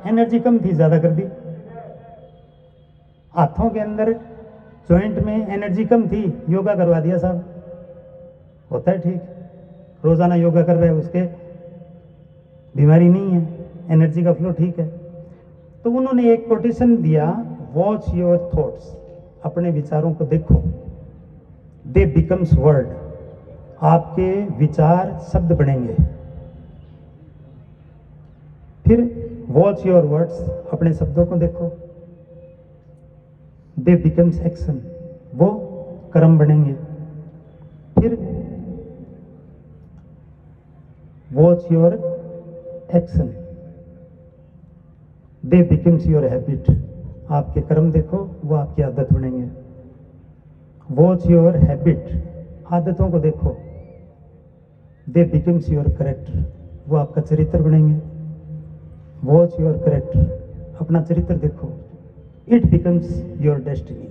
एनर्जी कम थी, ज्यादा कर दी। हाथों के अंदर जॉइंट में एनर्जी कम थी, योगा करवा दिया साहब, होता है ठीक। रोजाना योगा कर रहे हैं, उसके बीमारी नहीं है, एनर्जी का फ्लो ठीक है। तो उन्होंने एक कोटेशन दिया, वॉच योर थॉट्स, अपने विचारों को देखो, दे बिकम्स वर्ड, आपके विचार शब्द बनेंगे। फिर वॉच योर वर्ड्स, अपने शब्दों को देखो, दे बिकम्स एक्शन, वो कर्म बनेंगे। फिर watch your action, they becomes your habit, आपके कर्म देखो, वो आपकी आदत बनेंगे। वॉच योर हैबिट, आदतों को देखो, दे बिकम्स योर कैरेक्टर, वो आपका चरित्र बनेंगे। वॉच योर कैरेक्टर, अपना चरित्र देखो, इट बिकम्स योर डेस्टिनी,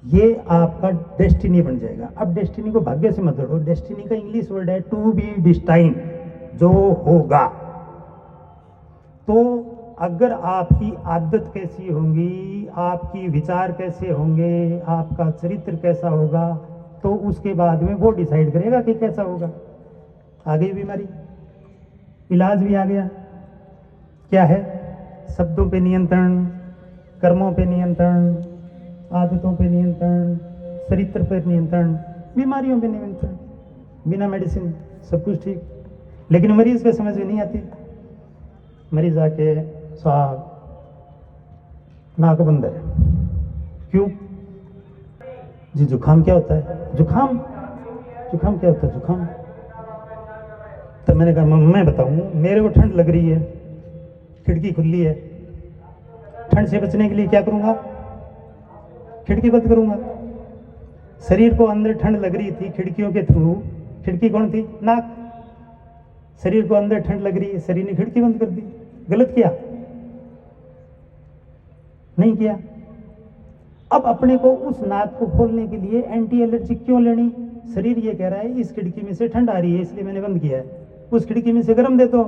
ये आपका डेस्टिनी बन जाएगा। अब डेस्टिनी को भाग्य से मत जोड़ो, डेस्टिनी का इंग्लिश वर्ड है टू बी डिस्टाइन, जो होगा। तो अगर आपकी आदत कैसी होंगी, आपकी विचार कैसे होंगे, आपका चरित्र कैसा होगा, तो उसके बाद में वो डिसाइड करेगा कि कैसा होगा। आ गई बीमारी, इलाज भी आ गया। क्या है? शब्दों पे नियंत्रण, कर्मों पे नियंत्रण, आदतों पे नियंत्रण, चरित्र पर नियंत्रण, बीमारियों पे नियंत्रण, बिना मेडिसिन सब कुछ ठीक। लेकिन मरीज को समझ में नहीं आती। मरीज आके साहब नाक बंद है, क्यों जी? जुकाम क्या होता है? जुकाम क्या होता है? जुकाम। तो मैंने कहा मैं बताऊं, मेरे को ठंड लग रही है, खिड़की खुली है, ठंड से बचने के लिए क्या करूंगा? खिड़की बंद करूंगा। शरीर को अंदर ठंड लग रही थी खिड़कियों के थ्रू, खिड़की कौन थी? नाक। शरीर को अंदर ठंड लग रही है, शरीर ने खिड़की बंद कर दी। गलत किया? नहीं किया। अब अपने को उस नाक को खोलने के लिए एंटी एलर्जी क्यों लेनी? शरीर ये कह रहा है इस खिड़की में से ठंड आ रही है, इसलिए मैंने बंद किया है। उस खिड़की में से गर्म दे दो।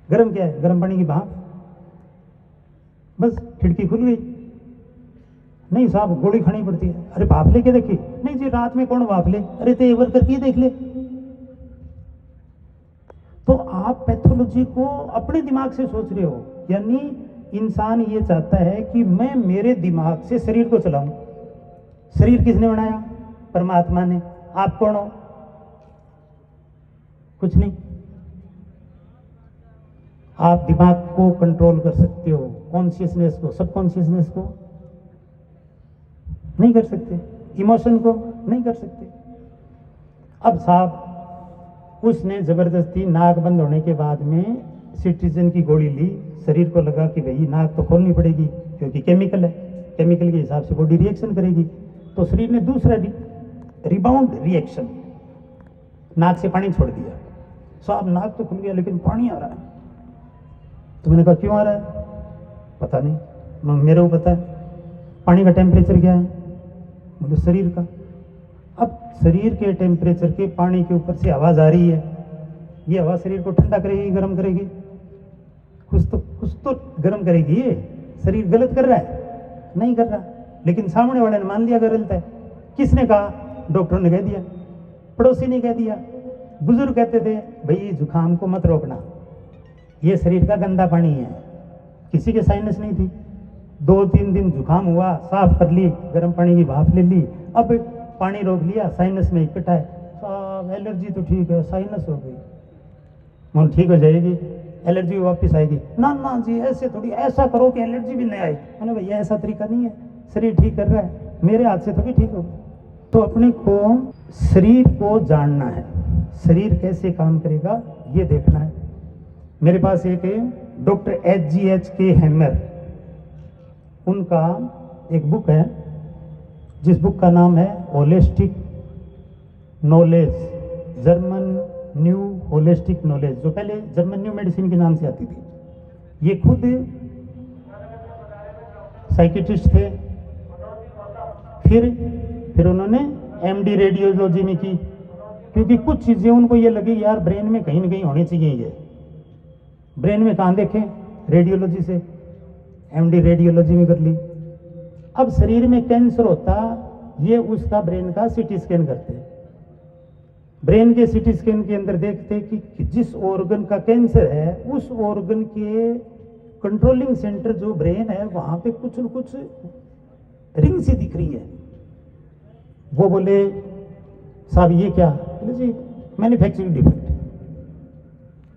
गर्म क्या है? गर्म पानी की भाप, बस खिड़की खुल गई। नहीं साहब गोली खानी पड़ती है। अरे भाप लेके देखी? नहीं जी, रात में कौन भाप ले? अरे तो एक बार करके देख ले। तो आप पैथोलॉजी को अपने दिमाग से सोच रहे हो, यानी इंसान ये चाहता है कि मैं मेरे दिमाग से शरीर को चलाऊं। शरीर किसने बनाया? परमात्मा ने। आप कौन हो? कुछ नहीं। आप दिमाग को कंट्रोल कर सकते हो, कॉन्शियसनेस को, सबकॉन्शियसनेस को नहीं कर सकते, इमोशन को नहीं कर सकते। अब साहब उसने जबरदस्ती नाक बंद होने के बाद में सिट्रीजिन की गोली ली, शरीर को लगा कि भाई नाक तो खोलनी पड़ेगी क्योंकि केमिकल है, केमिकल के हिसाब से बॉडी रिएक्शन करेगी। तो शरीर ने दूसरा रिबाउंड रिएक्शन, नाक से पानी छोड़ दिया। साहब नाक तो खुल गया लेकिन पानी आ रहा है। तो मैंने कहा क्यों आ रहा है? पता नहीं, मेरे को पता है। पानी का टेम्परेचर क्या है? बोले शरीर का। अब शरीर के टेम्परेचर के पानी के ऊपर से आवाज आ रही है, ये हवा शरीर को ठंडा करेगी, गर्म करेगी? कुछ तो गर्म करेगी। शरीर गलत कर रहा है? नहीं कर रहा, लेकिन सामने वाले ने मान लिया गलत है। किसने कहा? डॉक्टर ने कह दिया, पड़ोसी ने कह दिया, बुजुर्ग कहते थे भाई जुकाम को मत रोकना, ये शरीर का गंदा पानी है। किसी के साइनस नहीं थी, 2-3 दिन जुकाम हुआ, साफ कर ली, गर्म पानी की भाप ले ली, अब पानी रोक लिया, साइनस में इकट्ठा है, साहब एलर्जी तो ठीक है, साइनस हो गई, मन ठीक हो जाएगी, एलर्जी वापस आएगी। ना ना जी, ऐसे थोड़ी, ऐसा करो कि एलर्जी भी नहीं आए। मैंने भैया ऐसा तरीका नहीं है, शरीर ठीक कर रहा है, मेरे हाथ से थोड़ी ठीक हो। तो अपने को शरीर को जानना है, शरीर कैसे काम करेगा ये देखना है। मेरे पास एक डॉक्टर H.G.H.K. हैमर, उनका एक बुक है जिस बुक का नाम है holistic knowledge, German new holistic knowledge, जो पहले जर्मन न्यू मेडिसिन के नाम से आती थी। ये खुद साइकियाट्रिस्ट थे, फिर उन्होंने MD रेडियोलॉजी में की, क्योंकि कुछ चीज़ें उनको ये लगी यार ब्रेन में कहीं ना कहीं होनी चाहिए। ये ब्रेन में कहाँ देखें? रेडियोलॉजी से MD रेडियोलॉजी में कर ली। अब शरीर में कैंसर होता, ये उसका ब्रेन का CT स्कैन करते, ब्रेन के CT स्कैन के अंदर देखते कि जिस ऑर्गन का कैंसर है उस ऑर्गन के कंट्रोलिंग सेंटर जो ब्रेन है वहां पे कुछ न कुछ रिंग सी दिख रही है। वो बोले साहब ये क्या? बोले जी मैन्युफैक्चरिंग डिफेक्ट,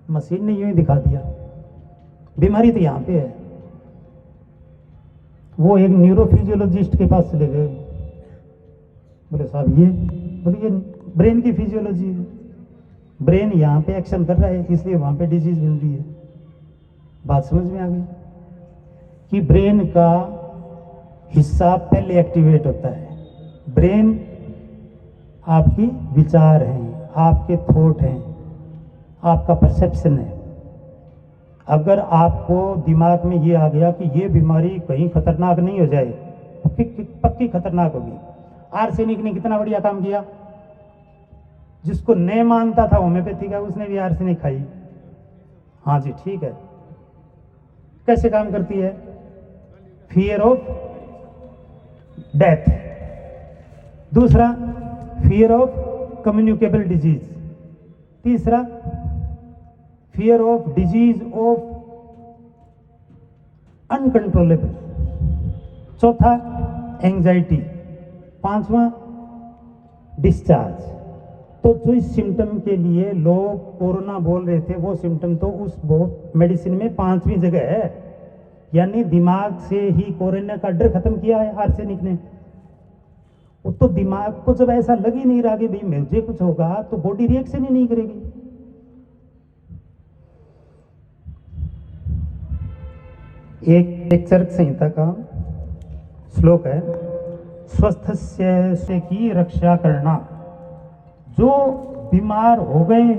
मशीन ने यूं ही दिखा दिया, बीमारी तो यहाँ पे है। वो एक न्यूरोफिजियोलॉजिस्ट के पास चले गए, बोले साहब ये, बोले ये ब्रेन की फिजियोलॉजी है, ब्रेन यहाँ पे एक्शन कर रहा है इसलिए वहाँ पे डिजीज मिल रही है। बात समझ में आ गई कि ब्रेन का हिस्सा पहले एक्टिवेट होता है। ब्रेन आपकी विचार हैं, आपके थॉट हैं, आपका परसेप्शन है। अगर आपको दिमाग में ये आ गया कि ये बीमारी कहीं खतरनाक नहीं हो जाए, पक्की खतरनाक होगी। आर्सेनिक ने कितना बढ़िया काम किया, जिसको नहीं मानता था होम्योपैथी का, उसने भी आर्सेनिक खाई। हाँ जी ठीक है, कैसे काम करती है? फियर ऑफ डेथ, दूसरा फियर ऑफ कम्युनिकेबल डिजीज, तीसरा fear of disease of uncontrollable, चौथा एंजाइटी, पांचवा डिस्चार्ज। तो जो इस सिम्टम के लिए लोग कोरोना बोल रहे थे, वो सिम्टम तो उस वो मेडिसिन में 5वीं जगह है। यानी दिमाग से ही कोरोना का डर खत्म किया है आर्सेनिक ने। वो तो दिमाग को जब ऐसा लग ही नहीं रहा कि भाई मुझे कुछ होगा, तो बॉडी रिएक्शन ही नहीं करेगी। एक चरक संहिता का श्लोक है, स्वस्थस्य की रक्षा करना, जो बीमार हो गए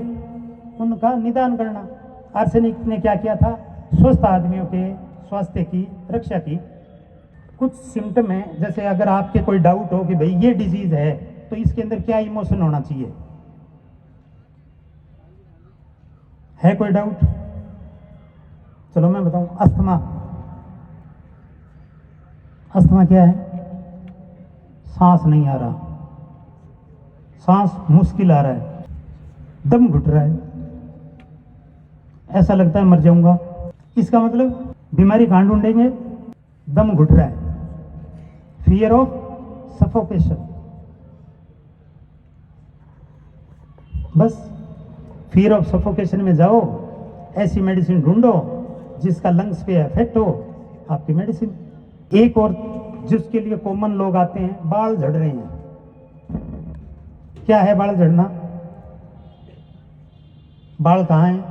उनका निदान करना। आर्सेनिक ने क्या किया था? स्वस्थ आदमियों के स्वास्थ्य की रक्षा की। कुछ सिम्टम है, जैसे अगर आपके कोई डाउट हो कि भाई ये डिजीज है, तो इसके अंदर क्या इमोशन होना चाहिए? है कोई डाउट? चलो मैं बताऊं, अस्थमा। अस्थमा क्या है? सांस नहीं आ रहा, सांस मुश्किल आ रहा है, दम घुट रहा है, ऐसा लगता है मर जाऊंगा। इसका मतलब बीमारी कहां ढूंढेंगे? दम घुट रहा है, फियर ऑफ सफोकेशन। बस फियर ऑफ सफोकेशन में जाओ, ऐसी मेडिसिन ढूंढो जिसका लंग्स पे इफेक्ट हो, आपकी मेडिसिन। एक और जिसके लिए कॉमन लोग आते हैं, बाल झड़ रहे हैं। क्या है बाल झड़ना? बाल कहाँ हैं?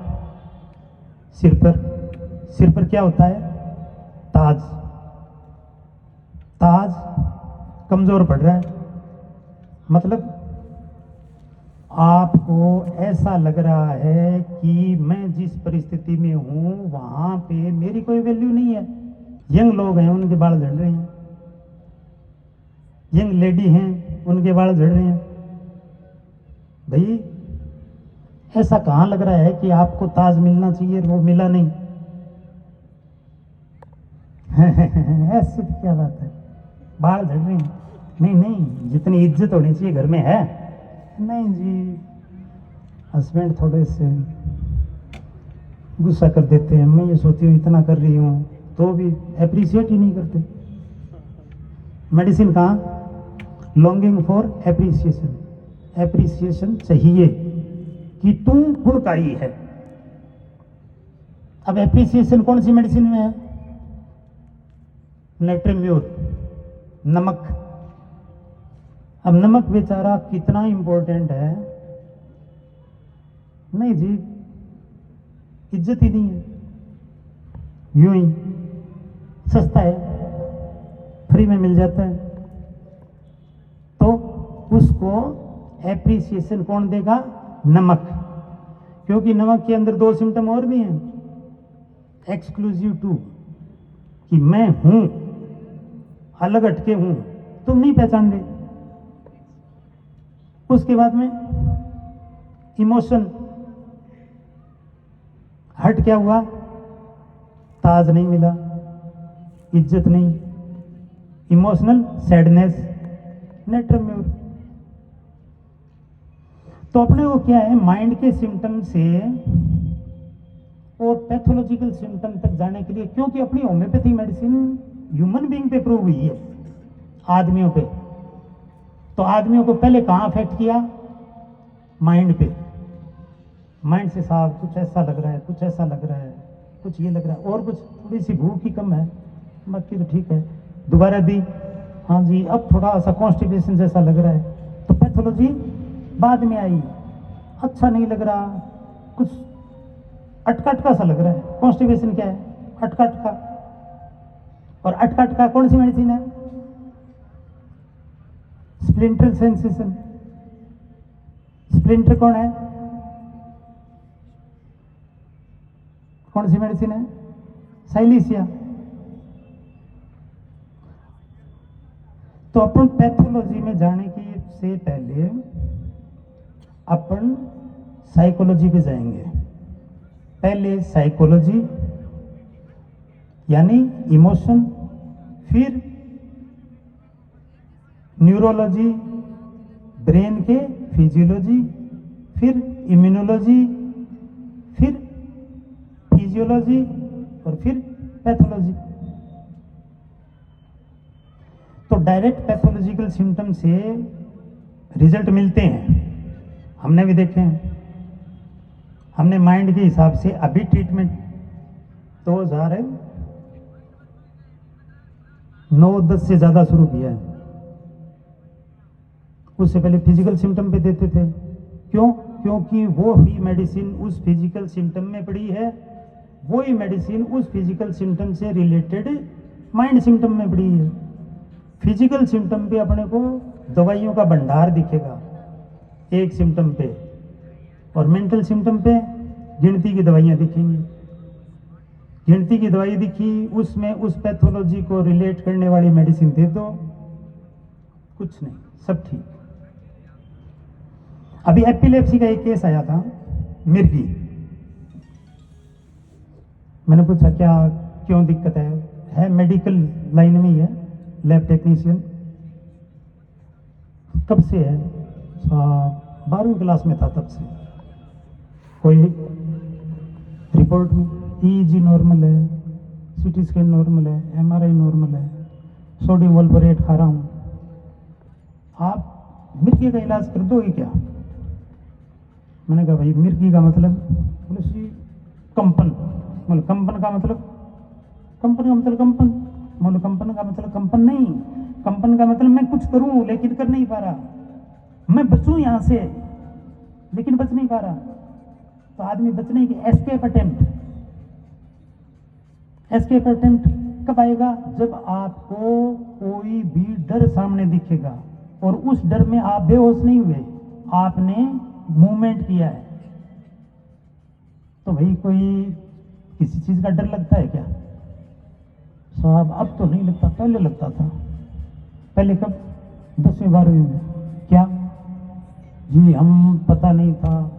सिर पर। सिर पर क्या होता है? ताज। ताज कमजोर पड़ रहा है, मतलब आपको ऐसा लग रहा है कि मैं जिस परिस्थिति में हूं वहां पे मेरी कोई वैल्यू नहीं है। यंग लोग हैं, उनके बाल झड़ रहे हैं, यंग लेडी हैं, उनके बाल झड़ रहे हैं। भाई ऐसा कहां लग रहा है कि आपको ताज मिलना चाहिए, वो मिला नहीं ऐसी तो क्या बात है, बाल झड़ रहे हैं। नहीं नहीं, जितनी इज्जत होनी चाहिए घर में है। नहीं जी, हस्बैंड थोड़े से गुस्सा कर देते हैं। मैं ये सोचती हूँ इतना कर रही हूँ तो भी अप्रिशिएट ही नहीं करते। मेडिसिन कहाँ, लॉन्गिंग फॉर एप्रिसिएशन, एप्रिसिएशन चाहिए कि तुम गुणकारी है। अब एप्रिसिएशन कौन सी मेडिसिन में है, नेट्रम्यूर, नमक। अब नमक बेचारा कितना इंपॉर्टेंट है, नहीं जी, इज्जत ही नहीं है। यूं ही सस्ता है, फ्री में मिल जाता है, तो उसको एप्रिसिएशन कौन देगा, नमक। क्योंकि नमक के अंदर दो सिम्टम और भी हैं, एक्सक्लूसिव टू, कि मैं हूं, अलग हटके हूं, तुम नहीं पहचान रहे। उसके बाद में इमोशन, हट क्या हुआ, ताज नहीं मिला, इज्जत नहीं, इमोशनल सैडनेस, नेट्रम्यूर। तो अपने को क्या है, माइंड के सिम्टम से और पैथोलॉजिकल सिम्टम तक जाने के लिए, क्योंकि अपनी होम्योपैथी मेडिसिन ह्यूमन बीइंग पे प्रूव हुई है, आदमियों पे। तो आदमियों को पहले कहां अफेक्ट किया, माइंड पे। माइंड से साहब कुछ ऐसा लग रहा है, कुछ ऐसा लग रहा है, कुछ ये लग रहा है, और कुछ थोड़ी सी भूख ही कम है, बाकी तो ठीक है। दोबारा दी, हाँ जी अब थोड़ा सा कॉन्स्टिपेशन जैसा लग रहा है, तो पैथोलॉजी बाद में आई, अच्छा नहीं लग रहा, कुछ अटका अटका सा लग रहा है। कॉन्स्टिपेशन क्या है, अटका अटका। और अटका अटका कौन सी मेडिसिन है, स्प्लिंटर सेंसेशन। स्प्लिंटर कौन है, कौन सी मेडिसिन है, साइलिसिया। तो अपन पैथोलॉजी में जाने की से पहले अपन साइकोलॉजी पे जाएंगे। पहले साइकोलॉजी यानी इमोशन, फिर न्यूरोलॉजी, ब्रेन के फिजियोलॉजी, फिर इम्यूनोलॉजी, फिर फिजियोलॉजी, और फिर पैथोलॉजी। तो डायरेक्ट पैथोलॉजिकल सिम्टम से रिजल्ट मिलते हैं, हमने भी देखे हैं। हमने माइंड के हिसाब से अभी ट्रीटमेंट 2009-10 से ज्यादा शुरू किया है। उससे पहले फिजिकल सिम्टम पे देते थे। क्यों, क्योंकि वो ही मेडिसिन उस फिजिकल सिम्टम में पड़ी है, वही मेडिसिन उस फिजिकल सिम्टम से रिलेटेड माइंड सिम्टम में पड़ी है। फिजिकल सिम्टम पे अपने को दवाइयों का भंडार दिखेगा एक सिम्टम पे, और मेंटल सिम्टम पे गिनती की दवाइयाँ दिखेंगी। गिनती की दवाई दिखी, उसमें उस पैथोलॉजी को रिलेट करने वाली मेडिसिन दे दो, कुछ नहीं, सब ठीक। अभी एपिलेप्सी का एक केस आया था, मिर्गी। मैंने पूछा क्या, क्यों दिक्कत है मेडिकल लाइन में ही है, लैब टेक्नीशियन। कब से है, 12वीं क्लास में था तब से। कोई रिपोर्ट में ईईजी नॉर्मल है, सीटी स्कैन नॉर्मल है, एमआरआई नॉर्मल है, सोडियम वॉल्पोरेट खा रहा हूँ। आप मिर्गी का इलाज कर दोगे क्या? मैंने कहा भाई मिर्गी का मतलब, बोले सी कंपन। बोले कंपन का मतलब, कंपन का मतलब कंपन। बोले कंपन का मतलब कंपन नहीं, कंपन का मतलब मैं कुछ करूं लेकिन कर नहीं पा रहा, मैं बचूं यहां से लेकिन बच नहीं पा रहा। तो आदमी बचने की एस्केप अटेम्प्ट, एस्केप अटेम्प्ट कब आएगा? जब आपको कोई भी डर सामने दिखेगा और उस डर में आप बेहोश नहीं हुए, आपने मूवमेंट किया है। तो भाई कोई किसी चीज का डर लगता है क्या साहब? अब तो नहीं लगता, पहले लगता था। पहले कब? 10वीं 12वीं में। क्या जी, हम पता नहीं था,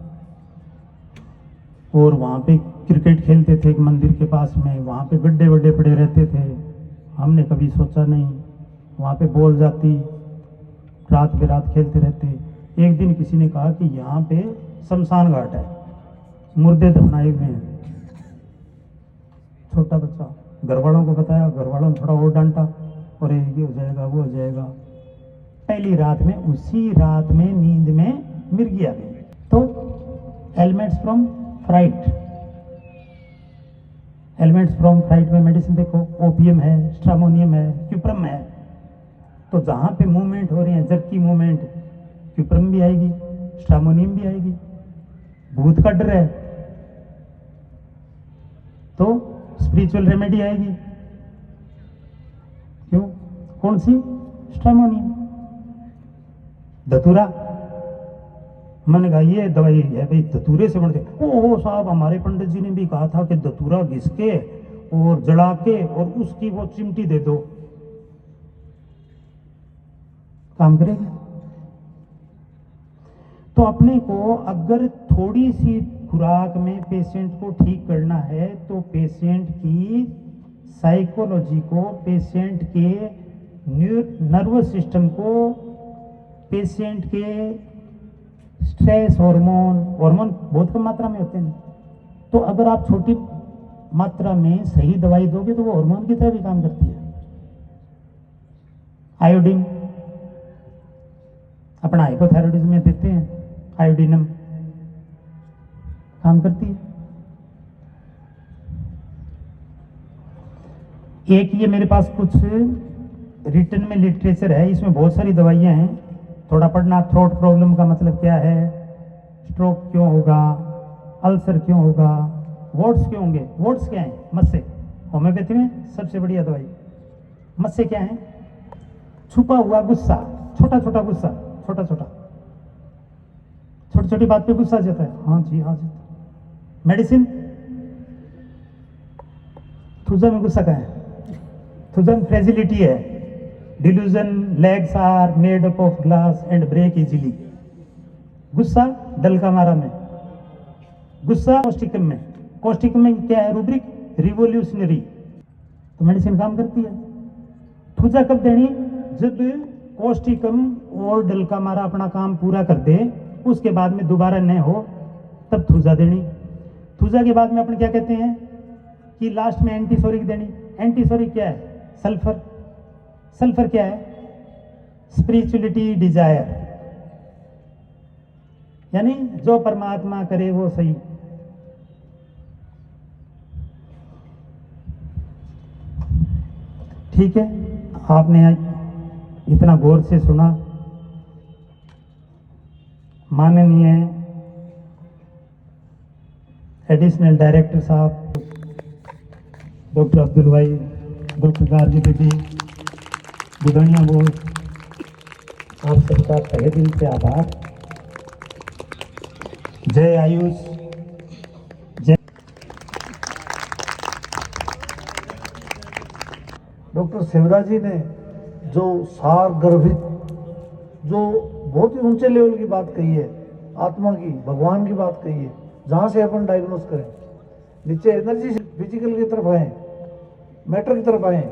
और वहां पे क्रिकेट खेलते थे एक मंदिर के पास में, वहां पे गड्ढे वड्ढे पड़े रहते थे, हमने कभी सोचा नहीं, वहाँ पे बॉल जाती, रात बेरात खेलते रहते। एक दिन किसी ने कहा कि यहाँ पे शमशान घाट है, मुर्दे दफनाए हुए हैं। छोटा बच्चा, घर वालों को बताया, घर वालों ने थोड़ा और डांटा, और ये हो जाएगा वो हो जाएगा। पहली रात में, उसी रात में नींद में मिर्गी आ गई। तो elements from fright, elements from fright में मेडिसिन देखो, ओपियम है, स्ट्रामोनियम है, क्यूप्रम है। तो जहां पे मूवमेंट हो रही है, जबकि मूवमेंट, क्यूप्रम भी आएगी, स्ट्रामोनियम भी आएगी। भूत का डर है तो स्पिरिचुअल रेमेडी आएगी। क्यों? कौन सी? स्ट्रामोनियम। धतूरा, मैंने कहा ये दवाई है भाई, धतूरे से बनते। ओहो साहब, हमारे पंडित जी ने भी कहा था कि धतूरा घिस के और जला के और उसकी वो चिमटी दे दो, काम करेगी। तो अपने को अगर थोड़ी सी खुराक में पेशेंट को ठीक करना है तो पेशेंट की साइकोलॉजी को, पेशेंट के नर्वस सिस्टम को, पेशेंट के स्ट्रेस हार्मोन बहुत कम मात्रा में होते हैं। तो अगर आप छोटी मात्रा में सही दवाई दोगे तो वो हार्मोन की तरह भी काम करती है। आयोडीन अपना हाइपोथायरॉइडिज्म में देते हैं, आयोडीनम काम करती है। एक ये मेरे पास कुछ रिटन में लिटरेचर है, इसमें बहुत सारी दवाइयां हैं, थोड़ा पढ़ना। थ्रोट प्रॉब्लम का मतलब क्या है, स्ट्रोक क्यों होगा, अल्सर क्यों होगा, वॉट्स क्यों होंगे। वॉट्स क्या है? मस्से। होम्योपैथी में सबसे बढ़िया दवाई। मस्से क्या है? छुपा हुआ गुस्सा, छोटा छोटा गुस्सा, छोटा छोटा, छोटी छोटी बात पे गुस्सा जाता है। हाँ जी हाँ जी। मेडिसिन, थुजा में गुस्सा का है, थुजा में फ्रेजिलिटी है। Delusion legs are made up of glass and break easily. गुस्सा डलका मारा में, गुस्सा कॉस्टिकम में। कॉस्टिकम में क्या है? Rubric revolutionary. तो मेडिसिन काम करती है। थुजा कब देनी? जब कॉस्टिकम और डलका मारा अपना काम पूरा कर दे, उसके बाद में दोबारा न हो, तब थुजा देनी। थुजा के बाद में अपन क्या कहते हैं कि लास्ट में एंटीसोरिक देनी। एंटीसोरिक क्या है? सल्फर। सल्फर क्या है? स्पिरिचुअलिटी डिजायर, यानी जो परमात्मा करे वो सही। ठीक है, आपने इतना गौर से सुना। माननीय एडिशनल डायरेक्टर साहब डॉक्टर अब्दुल भाई, डॉक्टर गार्गी दीदी, बुधनिया बोस, आप सबका तहे दिल से आभार। जय आयुष, जय। डॉक्टर शिवराज जी ने जो सार गर्भित, जो बहुत ही ऊंचे लेवल की बात कही है, आत्मा की, भगवान की बात कही है, जहाँ से अपन डायग्नोस करें, नीचे एनर्जी से फिजिकल की तरफ आए, मैटर की तरफ आए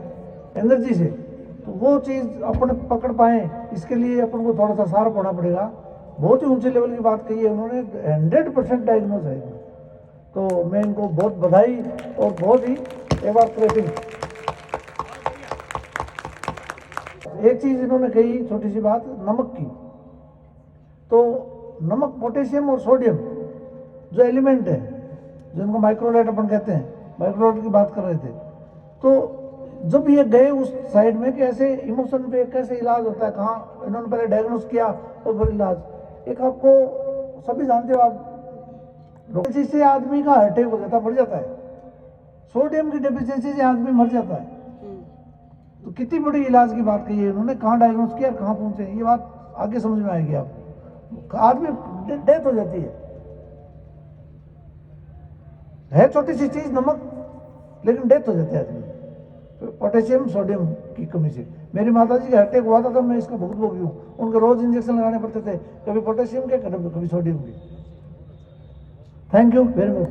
एनर्जी से, तो वो चीज़ अपन पकड़ पाए, इसके लिए अपन को थोड़ा सा सार होना पड़ेगा। बहुत ही ऊंचे लेवल की बात कही है उन्होंने, 100% डायग्नोस है। तो मैं इनको बहुत बधाई और बहुत ही एवार्क्रेटिंग। एक चीज़ इन्होंने कही, छोटी सी बात, नमक की। तो नमक, पोटेशियम और सोडियम जो एलिमेंट है, जिनको माइक्रोलाइट अपन कहते हैं, माइक्रोलाइट की बात कर रहे थे। तो जब ये गए उस साइड में कि ऐसे इमोशन पे कैसे इलाज होता है, कहाँ इन्होंने पहले डायग्नोस किया और फिर इलाज। एक आपको सभी जानते हो आप, जिससे आदमी का हार्ट अटैक हो जाता है, मर जाता है। सोडियम की डेफिशिएंसी से आदमी मर जाता है। तो कितनी बड़ी इलाज की बात कही है उन्होंने, कहाँ डायग्नोस किया और कहाँ पहुंचे, ये बात आगे समझ में आएगी आपको। आदमी डेथ हो जाती है छोटी सी चीज नमक, लेकिन डेथ हो जाती है आदमी पोटेशियम सोडियम की कमी से। मेरी माता जी का अटैक हुआ था तो मैं इसका बहुत भोगी हूँ। उनको रोज इंजेक्शन लगाने पड़ते थे, कभी पोटेशियम के, कभी सोडियम के। Thank you very much.